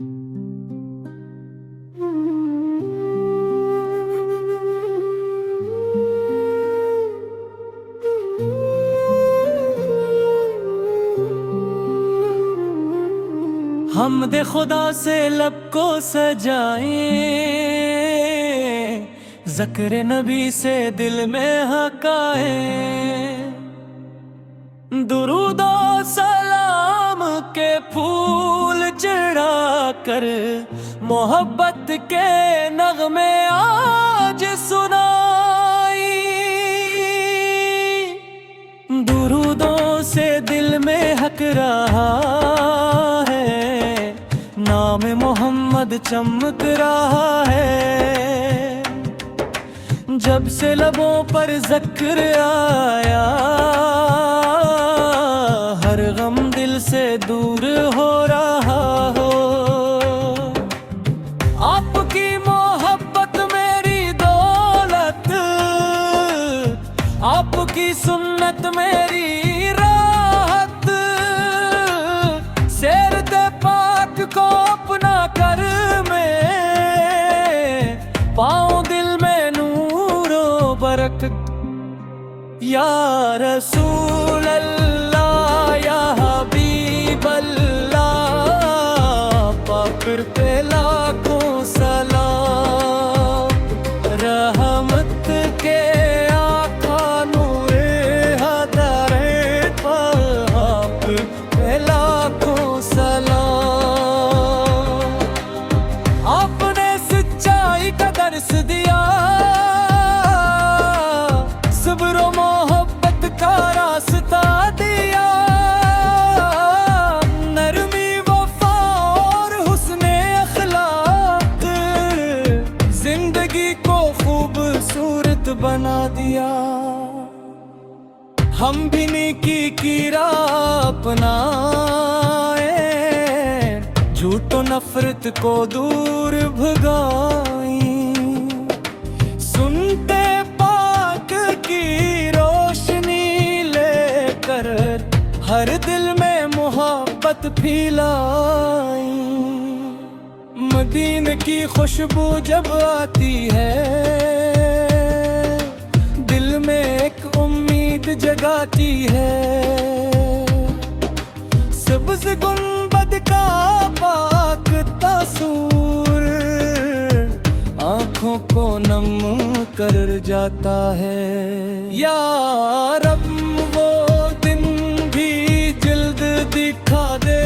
हमदे खुदा से लब को सजाएं, ज़िक्र नबी से दिल में हकाएं। दुरूद और सलाम के फूल चढ़ा कर मोहब्बत के नगमे आज सुनाई। दुरूदों से दिल में हक रहा है, नाम मोहम्मद चमक रहा है। जब से लबों पर ज़िक्र आया, हर गम दिल से दूर हो रहा हो। आपकी मोहब्बत मेरी दौलत, आपकी सुन्नत मेरी राहत। सेरते पाक को अपना कर में पाऊं दिल में नूरो बरकत। या रसूल अल्लाह या हबीब अल्लाह, पाकर पे लाखों सलाम। रहमत के आका नूरे हदरे पाक पे लाखों सलाम। आपने सच्चाई का दर्स दिया, सब्र मोहब्बत का रास्ता दिया। नरमी वफा और हुस्ने अखलाक, जिंदगी को खूबसूरत बना दिया। हम भी नेकी की राह अपनाए, झूठो नफरत को दूर भगाई। सुनते पाक की रोशनी लेकर हर दिल में मोहब्बत फैलाई। मदीने की खुशबू जब आती है, दिल में एक उम्मीद जगाती है। सब्ज़ गुंबद का पाक तासुर आँखों को नम कर जाता है। या रब वो दिन भी जल्द दिखा दे,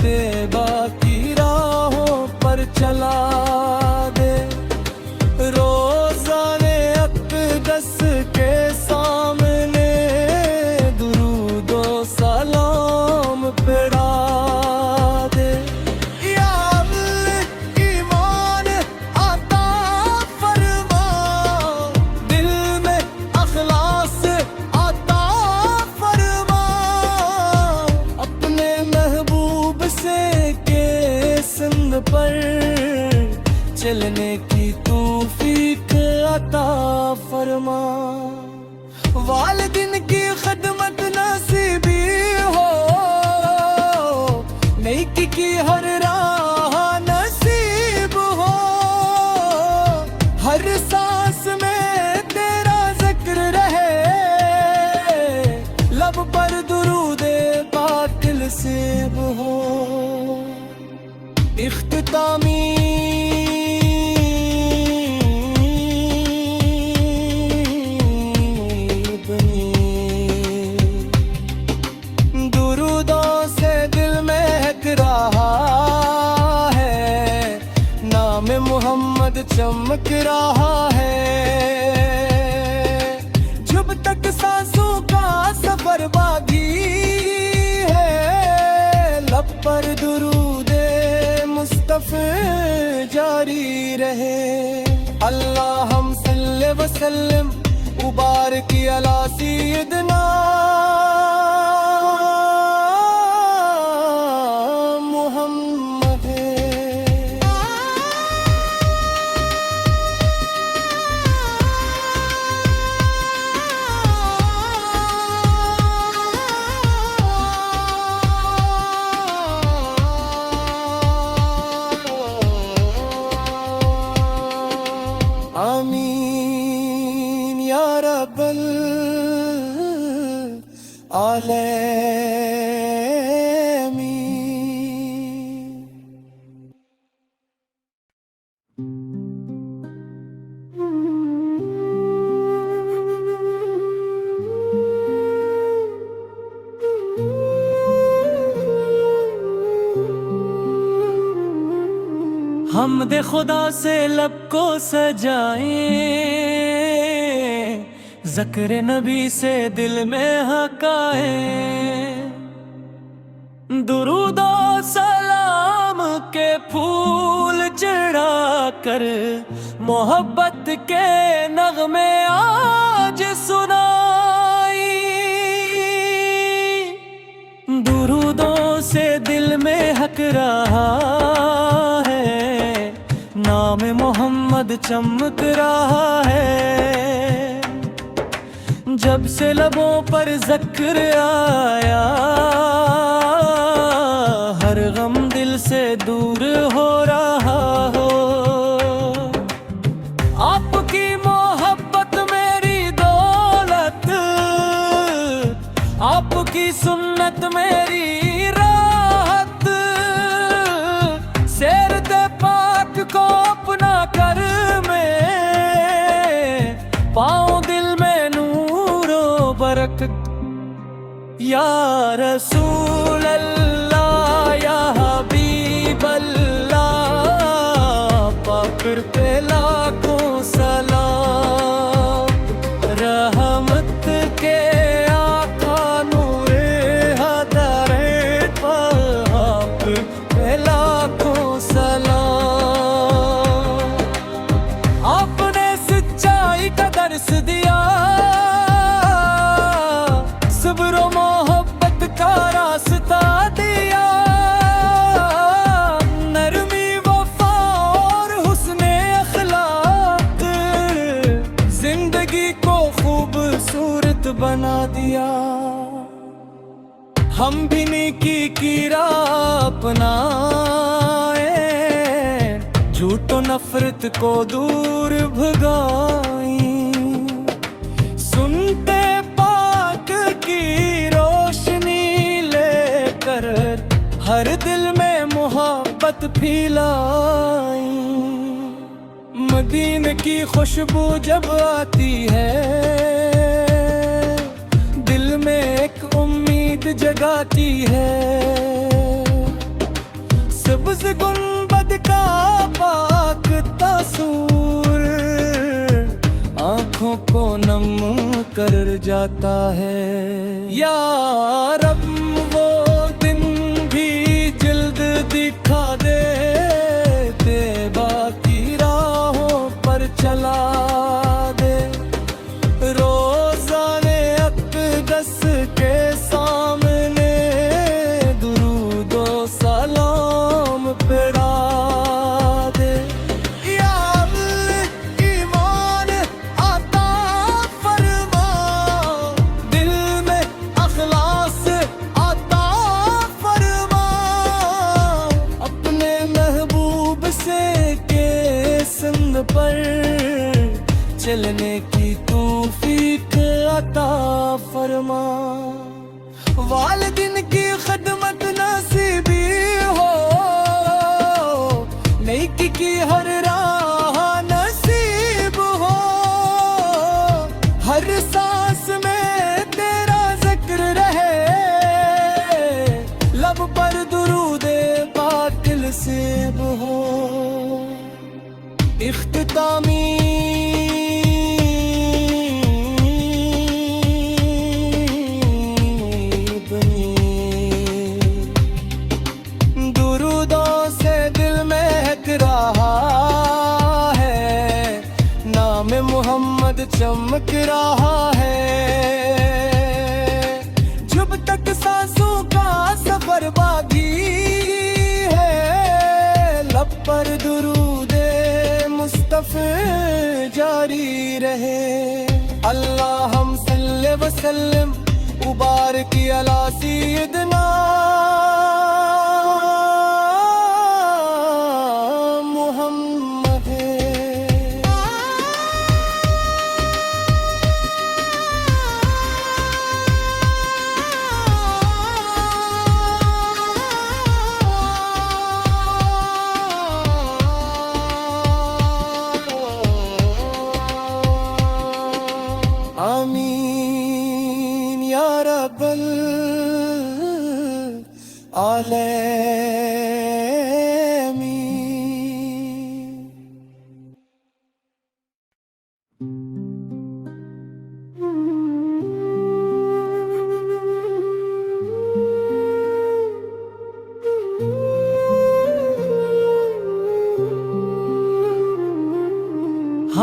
तेबा की राहों पर चला दे। रोज़ाने अक़दस के सामने दुरूद और सलाम पढ़ा दे। या अल्लाह ईमान अता फरमा, दिल में अखलास अता फरमा। अपने महबूब से के संग पर चलने की तौफीक अता फरमा। वालिदिन की खिदमत नसीबी हो, नेकी की हर राह नसीब हो। हर सांस में तेरा जिक्र रहे, लब पर दुरूदे पाक दिल सेब हो। इख्तितामी दुरूदों से दिल महक रहा है, नाम मोहम्मद चमक रहा है। जब तक सांसों का सफर बाकी है, लब पर दुरूदे मुस्तफ़ा जारी रहे। अल्लाहुम्मा सल्लि व सल्लिम मुबारक अला सय्यिदना मुहम्मद। हमदे खुदा से लब को सजाएं, ज़िक्र नबी से दिल में हकाएं, दुरूद और सलाम के फूल चढ़ा कर मोहब्बत के नगमे आज सुनाई। दुरूदों से दिल में हक रहा है, नाम मोहम्मद चमक रहा है। जब से लबों पर ज़िक्र आया, हर गम दिल से दूर हो रहा हो। आपकी मोहब्बत मेरी दौलत, आपकी सुन्नत मेरी राहत। सेरते पाक को अपना कर में पाऊं दिल में नूरो बरकत। या रसूल अल्लाह या हबीब अल्लाह, पाकर पे लाखों सलाम। रहमत के आका नूरे हदरे पाक पे लाखों सलाम। आपने सच्चाई का दर्श दिया, सब्र मोहब्बत का रास्ता दिया। नरमी वफा और हुस्ने अखलाक, जिंदगी को खूबसूरत बना दिया। हम भी नेकी की राह अपनाए, झूठो नफरत को दूर भगाई। सुनते पाक की रोशनी लेकर हर दिल में मोहब्बत फैलाई। मदीने की खुशबू जब आती है, दिल में एक उम्मीद जगाती है। सब्ज़ गुंबद का पाक तसूर आँखों को नम कर जाता है। या रब वो दिन भी जल्द दिखा दे, बाकी राहों पर चला दे। रोज़ाने अक़दस के सामने दुरूद और सलाम फिरा दे। या अल्लाह ईमान अता फरमा, दिल में अखलास अता फरमा। अपने महबूब से के संग पर चलने की तौफीक अता फरमा। वालिदिन की खिदमत नसीबी हो, नेकी की हर राह नसीब हो। हर सांस में तेरा जिक्र रहे, लब पर दुरूदे पाक दिल सेब हो। इख्तितामी दुरूदों से दिल महक रहा है, नाम मोहम्मद चमक रहा है। जब तक सांसों का सफर बाकी है, लब पर दुरूदे मुस्तफ़ा जारी रहे। अल्लाह हम सल्ले वसल्लम मुबारक अला सय्यदना मुहम्मद।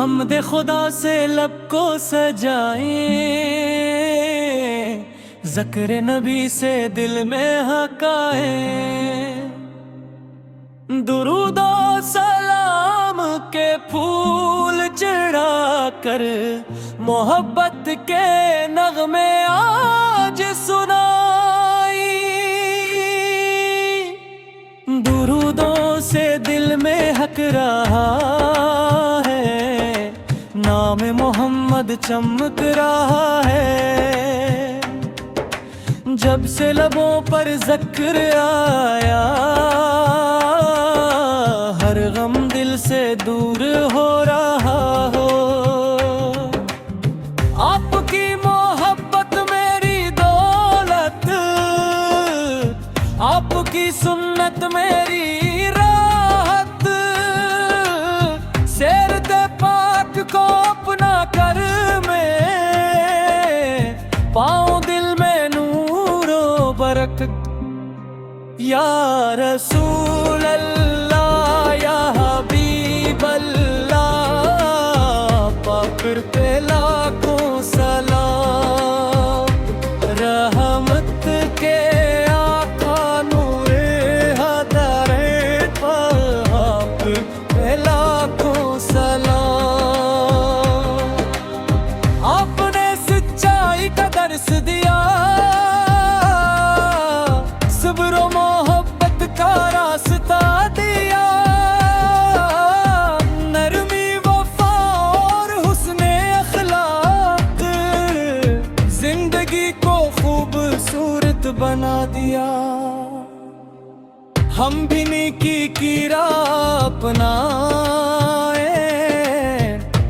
हमदे खुदा से लब को सजाएं, ज़िक्र नबी से दिल में हकाएं। दुरूद और सलाम के फूल चढ़ा कर मोहब्बत के नगमे आज सुनाई। दुरूदों से दिल में हक रहा है, नाम मोहम्मद चमक रहा है। जब से लबों पर ज़िक्र आया, हर गम दिल से दूर हो रहा हो। आपकी मोहब्बत मेरी दौलत, आपकी सुन्नत मेरी राहत। सेरते पाक को अपना कर मैं पाऊं दिल में नूरो बरकत। या रसूल अल्लाह या हबीब अल्लाह, पाक पे लाखों सलाम। रहमत के आका नूरे हदरे पाक पे लाखों सलाम। आपने सच्चाई का दर्स दिया, सब्र मोहब्बत का रास्ता दिया। नरमी वफा और हुस्ने अखलाक, जिंदगी को खूबसूरत बना दिया। हम भी नेकी की राह अपनाए,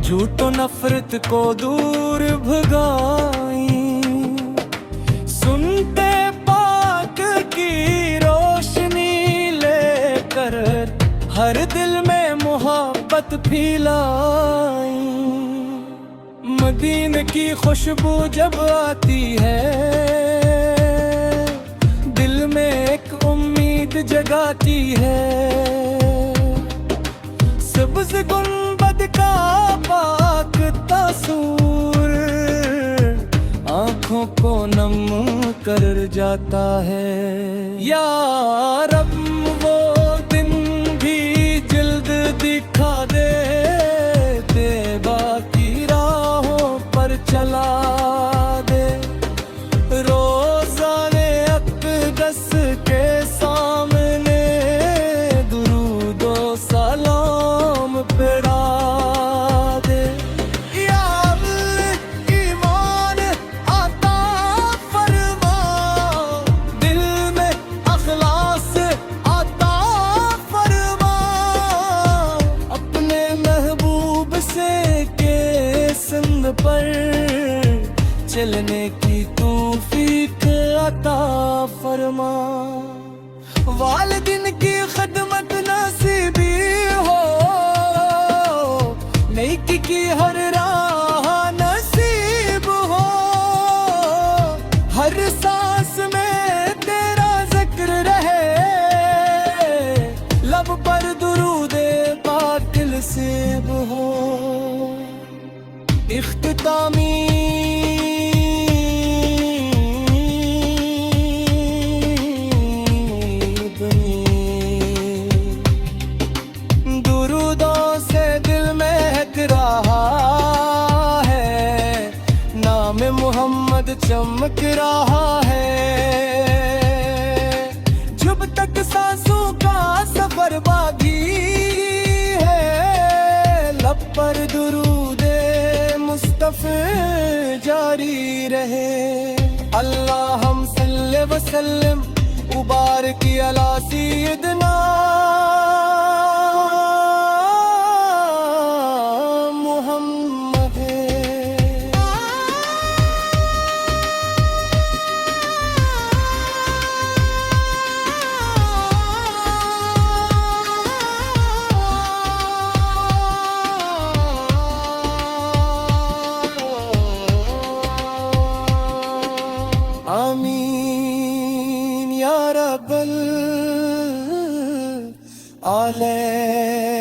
झूठो नफरत को दूर भगाई। सुनते पाक की रोशनी लेकर हर दिल में मोहब्बत फैलाई। मदीने की खुशबू जब आती है, दिल में एक उम्मीद जगाती है। सब्ज़ गुंबद का पाक तस्वीर आँखों को नम कर जाता है। या रब वो दिन भी जल्द दिखा दे, बाकी राहों पर चला दे। रोज़ाने अक़दस के सामने दुरूद और सलाम पढ़ा दे। या अल्लाह ईमान अता फरमा, दिल में अखलास अता फरमा। अपने महबूब से के संग पर चलने की तौफीक अता फरमा। वालिदिन की खिदमत नसीबी हो, नेकी की हर राह नसीब हो। हर सांस में तेरा जिक्र रहे, लब पर दुरूदे पाक नसीब हो। इख्तितामी दुरूदों से दिल महक रहा है, नाम मोहम्मद चमक रहा है। जब तक सांसों का सफर बाकी है, लब पर दुरूदे मुस्तफ़ा जारी रहे। अल्लाह हम सल्ले वसल्लम उबारक अला सय्यदना मुहम्मद। आमीन या रब्बल आलमीन।